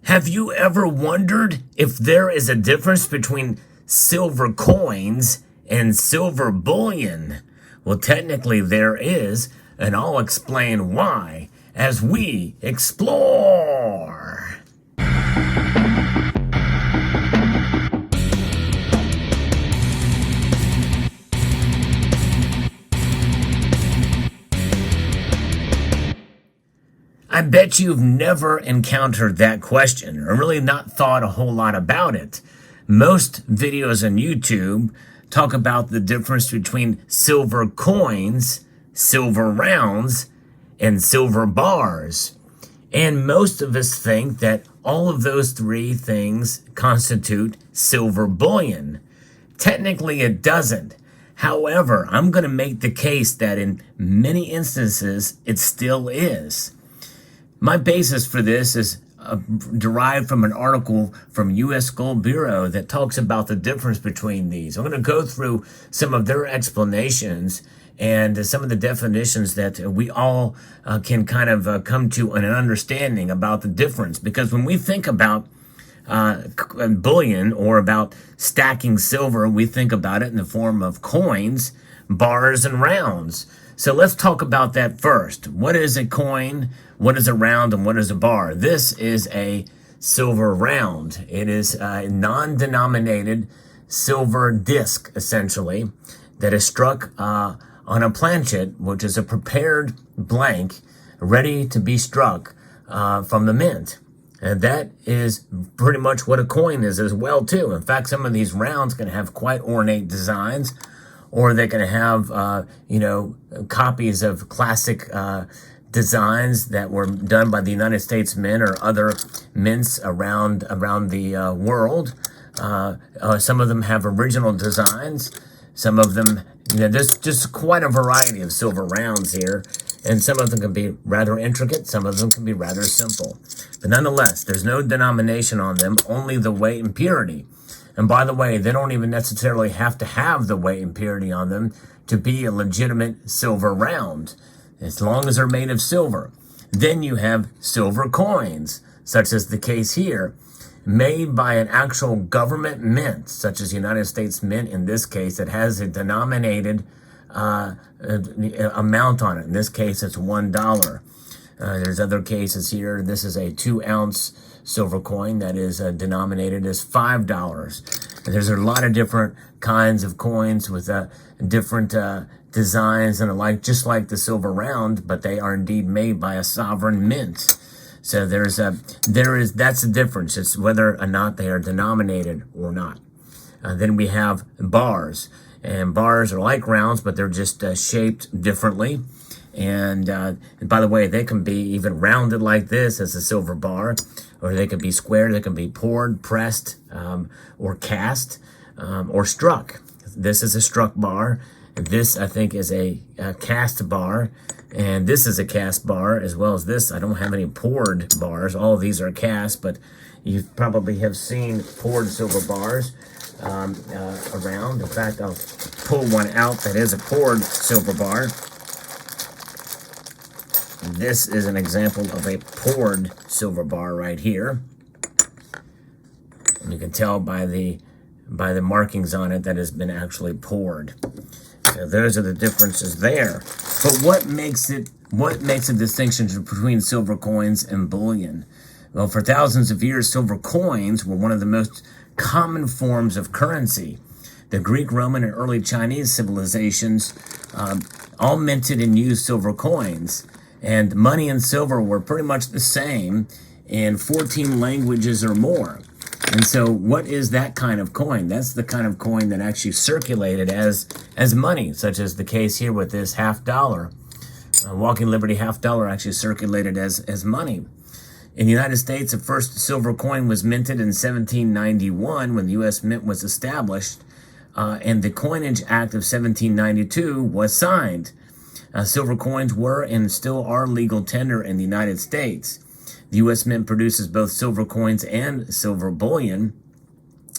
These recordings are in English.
Have you ever wondered if there is a difference between silver coins and silver bullion? Well, technically there is, and I'll explain why as we explore. I bet you've never encountered that question, or really not thought a whole lot about it. Most videos on YouTube talk about the difference between silver coins, silver rounds, and silver bars. And most of us think that all of those three things constitute silver bullion. Technically, it doesn't. However, I'm going to make the case that in many instances, it still is. My basis for this is derived from an article from U.S. Gold Bureau that talks about the difference between these. I'm going to go through some of their explanations and some of the definitions that we all can kind of come to an understanding about the difference. Because when we think about bullion or about stacking silver, we think about it in the form of coins, bars, and rounds. So let's talk about that first. What is a coin? What is a round? And what is a bar? This is a silver round. It is a non-denominated silver disc, essentially, that is struck on a planchet, which is a prepared blank, ready to be struck from the mint. And that is pretty much what a coin is as well, too. In fact, some of these rounds can have quite ornate designs, or they can have, copies of classic designs that were done by the United States Mint or other mints around the world. Some of them have original designs. Some of them, there's just quite a variety of silver rounds here. And some of them can be rather intricate. Some of them can be rather simple. But nonetheless, there's no denomination on them, only the weight and purity. And by the way, they don't even necessarily have to have the weight and purity on them to be a legitimate silver round, as long as they're made of silver. Then you have silver coins, such as the case here, made by an actual government mint, such as the United States Mint in this case, that has a denominated amount on it. In this case, it's $1. There's other cases here. This is a 2-ounce silver coin that is denominated as $5. And there's a lot of different kinds of coins with different designs and the like, just like the silver round, but they are indeed made by a sovereign mint. So that's the difference. It's whether or not they are denominated or not. Then we have bars, and bars are like rounds, but they're just shaped differently. And by the way, they can be even rounded like this as a silver bar, or they can be square, they can be poured, pressed, or cast, or struck. This is a struck bar. This, I think, is a cast bar, and this is a cast bar as well as this. I don't have any poured bars. All of these are cast, but you probably have seen poured silver bars around. In fact, I'll pull one out that is a poured silver bar. This is an example of a poured silver bar right here. And you can tell by the markings on it that has been actually poured. So those are the differences there. But what makes a distinction between silver coins and bullion? Well, for thousands of years, silver coins were one of the most common forms of currency. The Greek, Roman, and early Chinese civilizations all minted and used silver coins. And money and silver were pretty much the same in 14 languages or more. And so what is that kind of coin? That's the kind of coin that actually circulated as money, such as the case here with this $50. Walking Liberty $50 actually circulated as money. In the United States, the first silver coin was minted in 1791 when the U.S. Mint was established, and the Coinage Act of 1792 was signed. Silver coins were and still are legal tender in the United States. The U.S. Mint produces both silver coins and silver bullion.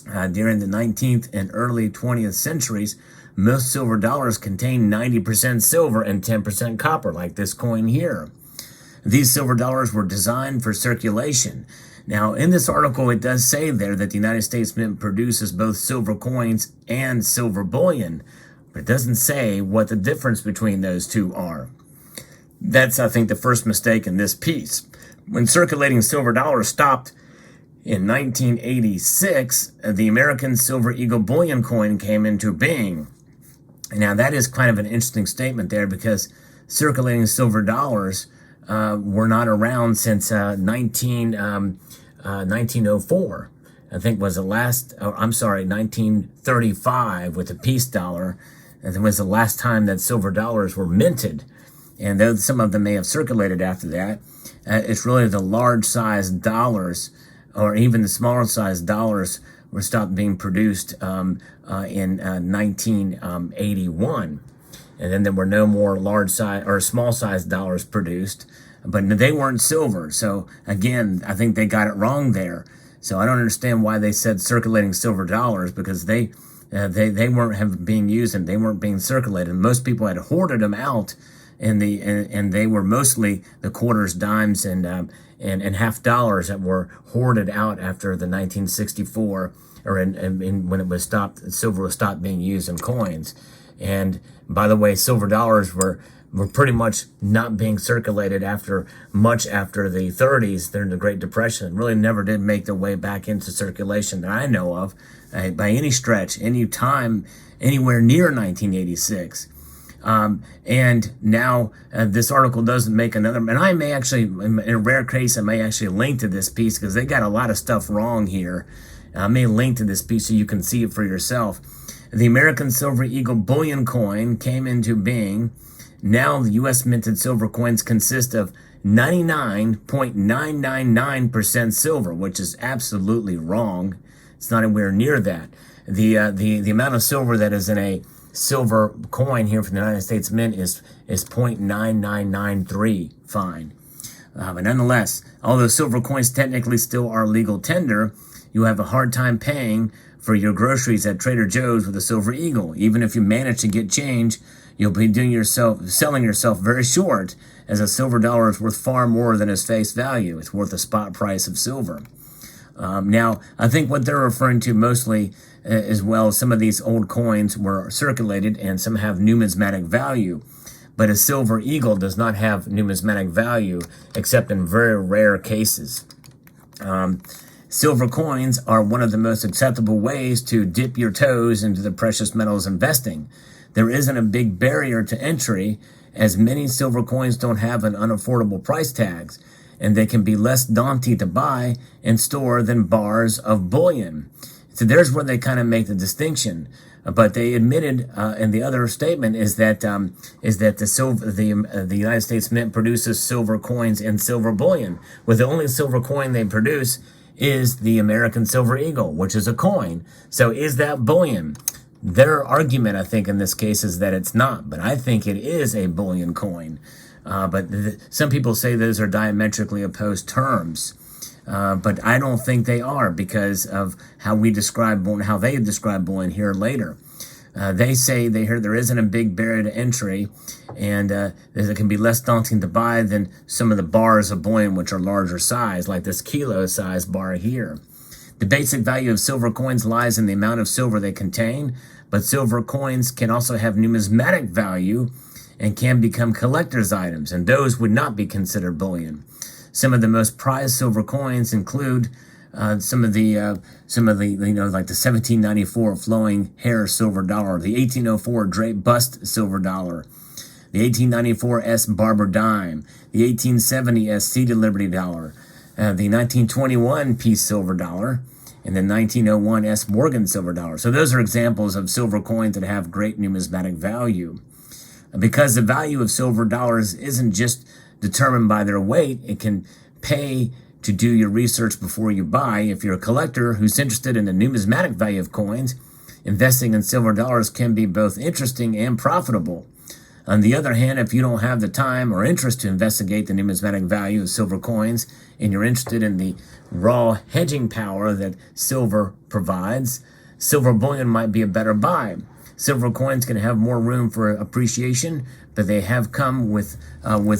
During the 19th and early 20th centuries, most silver dollars contain 90% silver and 10% copper, like this coin here. These silver dollars were designed for circulation. Now, in this article, it does say there that the United States Mint produces both silver coins and silver bullion, but it doesn't say what the difference between those two are. That's, I think, the first mistake in this piece. When circulating silver dollars stopped in 1986, the American Silver Eagle bullion coin came into being. Now, that is kind of an interesting statement there, because circulating silver dollars were not around since 1904. I think was the last, 1935 with the peace dollar. And it was the last time that silver dollars were minted. And though some of them may have circulated after that, it's really the large size dollars, or even the smaller size dollars, were stopped being produced in 1981. And then there were no more large size or small size dollars produced, but they weren't silver. So again, I think they got it wrong there. So I don't understand why they said circulating silver dollars, because they weren't being used and they weren't being circulated. Most people had hoarded them out, and they were mostly the quarters, dimes, and half dollars that were hoarded out after the 1964, or when it was stopped, silver was stopped being used in coins. And by the way, silver dollars were pretty much not being circulated after the 30s during the Great Depression. Really never did make their way back into circulation that I know of by any stretch, any time, anywhere near 1986. And now this article doesn't make another, and I may actually, in a rare case, I may actually link to this piece, because they got a lot of stuff wrong here. I may link to this piece so you can see it for yourself. The American Silver Eagle bullion coin came into being. Now the U.S. minted silver coins consist of 99.999% silver, which is absolutely wrong. It's not anywhere near that. The amount of silver that is in a silver coin here from the United States Mint is 0.9993 fine. But nonetheless, although silver coins technically still are legal tender, you have a hard time paying for your groceries at Trader Joe's with a Silver Eagle. Even if you manage to get change, you'll be selling yourself very short, as a silver dollar is worth far more than its face value. It's worth the spot price of silver. Now, I think what they're referring to mostly as well, some of these old coins were circulated and some have numismatic value. But a Silver Eagle does not have numismatic value except in very rare cases. Silver coins are one of the most acceptable ways to dip your toes into the precious metals investing. There isn't a big barrier to entry, as many silver coins don't have an unaffordable price tags, and they can be less daunting to buy and store than bars of bullion. So there's where they kind of make the distinction. But they admitted in the other statement is that the United States Mint produces silver coins and silver bullion, with the only silver coin they produce is the American Silver Eagle, which is a coin. So is that bullion? Their argument, I think, in this case is that it's not, but I think it is a bullion coin. But some people say those are diametrically opposed terms. But I don't think they are, because of how they describe bullion here later. They say there isn't a big barrier to entry, and it can be less daunting to buy than some of the bars of bullion, which are larger size, like this kilo size bar here. The basic value of silver coins lies in the amount of silver they contain, but silver coins can also have numismatic value and can become collector's items, and those would not be considered bullion. Some of the most prized silver coins include some of the like the 1794 flowing hair silver dollar, the 1804 drape bust silver dollar, the 1894 S Barber dime, the 1870 S Seated Liberty dollar, the 1921 piece silver dollar, and the 1901 S Morgan silver dollar. So those are examples of silver coins that have great numismatic value. Because the value of silver dollars isn't just determined by their weight, it can pay to do your research before you buy. If you're a collector who's interested in the numismatic value of coins, investing in silver dollars can be both interesting and profitable. On the other hand, if you don't have the time or interest to investigate the numismatic value of silver coins, and you're interested in the raw hedging power that silver provides, silver bullion might be a better buy. Silver coins can have more room for appreciation, but they have come with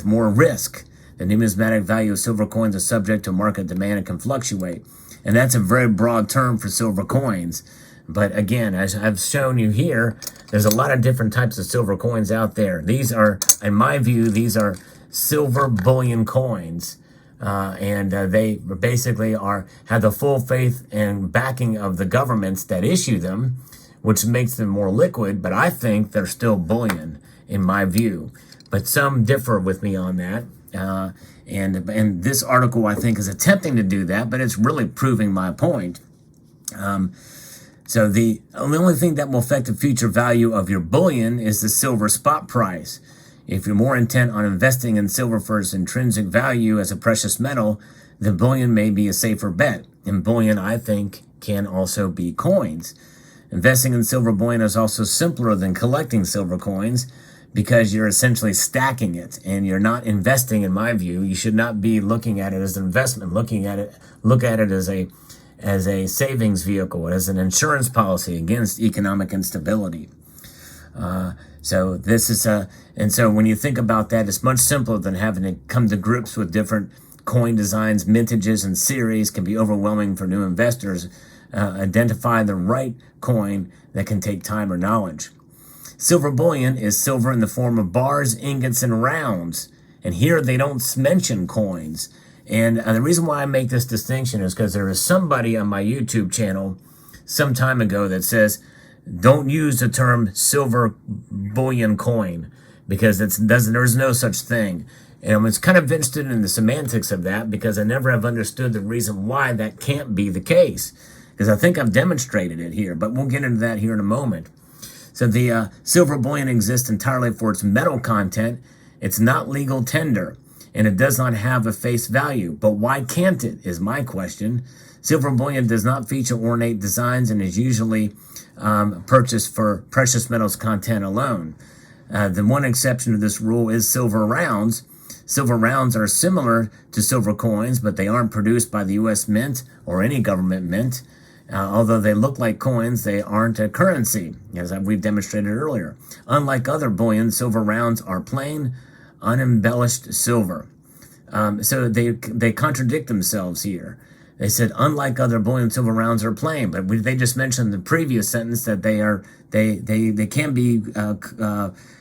more risk. The numismatic value of silver coins is subject to market demand and can fluctuate. And that's a very broad term for silver coins. But again, as I've shown you here, there's a lot of different types of silver coins out there. These are, in my view, these are silver bullion coins. They basically have the full faith and backing of the governments that issue them, which makes them more liquid, but I think they're still bullion in my view. But some differ with me on that. And this article, I think, is attempting to do that, but it's really proving my point. So the only thing that will affect the future value of your bullion is the silver spot price. If you're more intent on investing in silver for its intrinsic value as a precious metal, then bullion may be a safer bet. And bullion, I think, can also be coins. Investing in silver bullion is also simpler than collecting silver coins because you're essentially stacking it and you're not investing, in my view. You should not be looking at it as an investment, look at it as a savings vehicle, as an insurance policy against economic instability. So this is and so when you think about that, it's much simpler than having to come to grips with different coin designs, mintages, and series. Can be overwhelming for new investors. Identify the right coin that can take time or knowledge. Silver bullion is silver in the form of bars, ingots, and rounds. And here they don't mention coins. And the reason why I make this distinction is because there is somebody on my YouTube channel some time ago that says, don't use the term silver bullion coin because there's no such thing. And I was kind of interested in the semantics of that because I never have understood the reason why that can't be the case. Because I think I've demonstrated it here, but we'll get into that here in a moment. So the silver bullion exists entirely for its metal content. It's not legal tender, and it does not have a face value. But why can't it, is my question. Silver bullion does not feature ornate designs and is usually purchased for precious metals content alone. The one exception to this rule is silver rounds. Silver rounds are similar to silver coins, but they aren't produced by the U.S. Mint or any government mint. Although they look like coins, they aren't a currency, as we've demonstrated earlier. Unlike other bullion, silver rounds are plain, unembellished silver. So they contradict themselves here. They said, unlike other bullion, silver rounds are plain, but they just mentioned in the previous sentence that they can be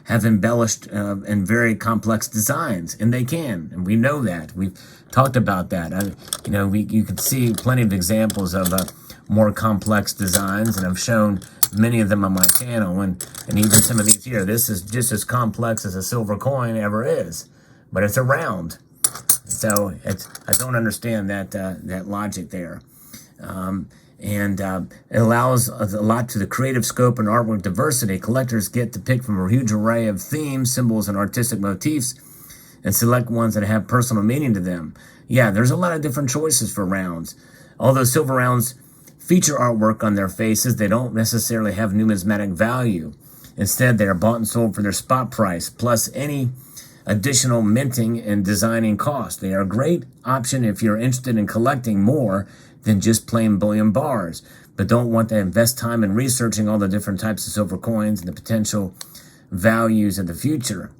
have embellished and very complex designs, and they can, and we know that. We've talked about that. You can see plenty of examples of more complex designs, and I've shown many of them on my channel, and even some of these here. This is just as complex as a silver coin ever is, but it's a round. So I don't understand that logic there. It allows a lot to the creative scope and artwork diversity. Collectors get to pick from a huge array of themes, symbols, and artistic motifs, and select ones that have personal meaning to them. Yeah, there's a lot of different choices for rounds. Although silver rounds feature artwork on their faces, they don't necessarily have numismatic value. Instead, they are bought and sold for their spot price, plus any additional minting and designing costs. They are a great option if you're interested in collecting more than just plain bullion bars, but don't want to invest time in researching all the different types of silver coins and the potential values of the future.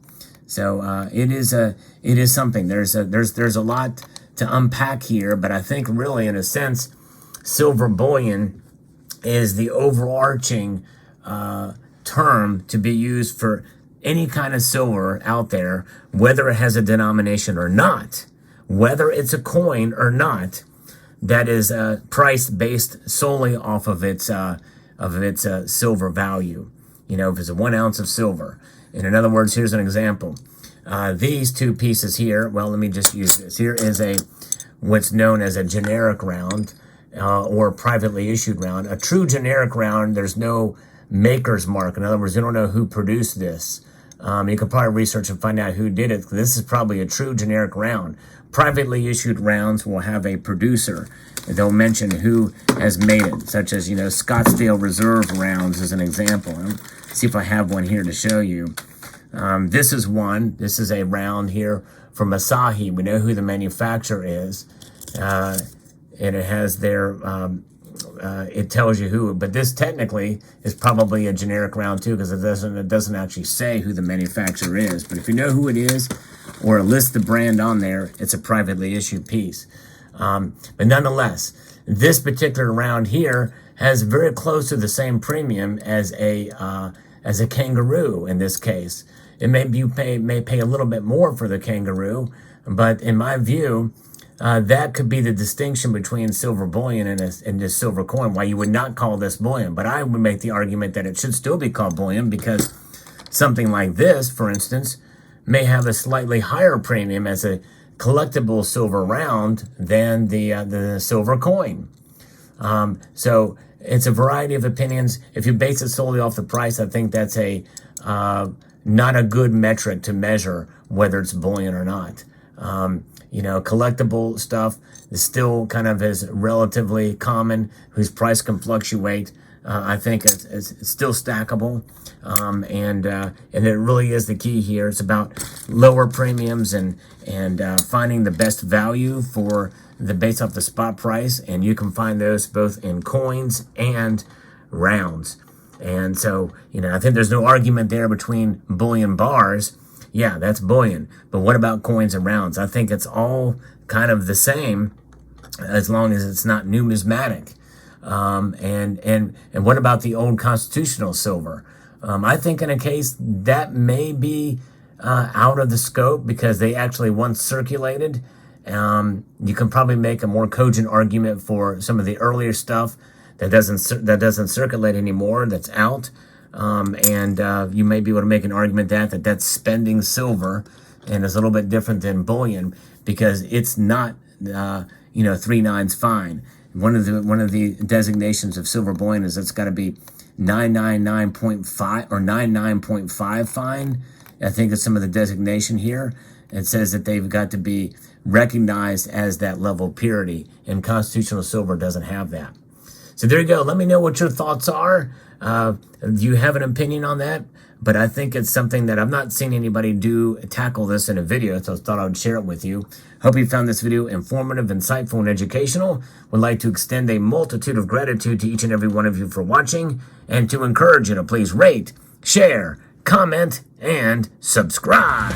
So it is something. There's a lot to unpack here, but I think really, in a sense, silver bullion is the overarching term to be used for any kind of silver out there, whether it has a denomination or not, whether it's a coin or not, that is priced based solely off of its silver value. If it's 1 ounce of silver. And in other words, here's an example. These two pieces here, well, let me just use this. Here is what's known as a generic round or privately issued round. A true generic round, there's no maker's mark. In other words, you don't know who produced this. You could probably research and find out who did it. This is probably a true generic round. Privately issued rounds will have a producer. They'll mention who has made it, such as, Scottsdale Reserve rounds as an example. Let's see if I have one here to show you. This is one. This is a round here from Asahi. We know who the manufacturer is. And it has it tells you who, but this technically is probably a generic round too, because it doesn't actually say who the manufacturer is. But if you know who it is, or list the brand on there, it's a privately issued piece. But nonetheless, this particular round here has very close to the same premium as a kangaroo in this case. It may pay a little bit more for the kangaroo, but in my view, that could be the distinction between silver bullion and this silver coin, why you would not call this bullion. But I would make the argument that it should still be called bullion, because something like this, for instance, may have a slightly higher premium as a collectible silver round than the silver coin. So it's a variety of opinions. If you base it solely off the price, I think that's not a good metric to measure whether it's bullion or not. Collectible stuff is still kind of is relatively common, whose price can fluctuate. I think it's still stackable, and it really is the key here. It's about lower premiums and finding the best value for based off the spot price, and you can find those both in coins and rounds. And so, I think there's no argument there between bullion bars. Yeah, that's bullion. But what about coins and rounds? I think it's all kind of the same as long as it's not numismatic. And what about the old constitutional silver? I think in a case that may be out of the scope because they actually once circulated. You can probably make a more cogent argument for some of the earlier stuff that doesn't circulate anymore, that's out. You may be able to make an argument that that's spending silver, and it's a little bit different than bullion because it's not 3 nines fine. One of the designations of silver bullion is it's got to be 999.5 or 99.5 fine. I think it's some of the designation here. It says that they've got to be recognized as that level of purity, and constitutional silver doesn't have that. So there you go. Let me know what your thoughts are. Do you have an opinion on that? But I think it's something that I've not seen anybody tackle this in a video, so I thought I would share it with you. Hope you found this video informative, insightful, and educational. Would like to extend a multitude of gratitude to each and every one of you for watching, and to encourage you to please rate, share, comment, and subscribe.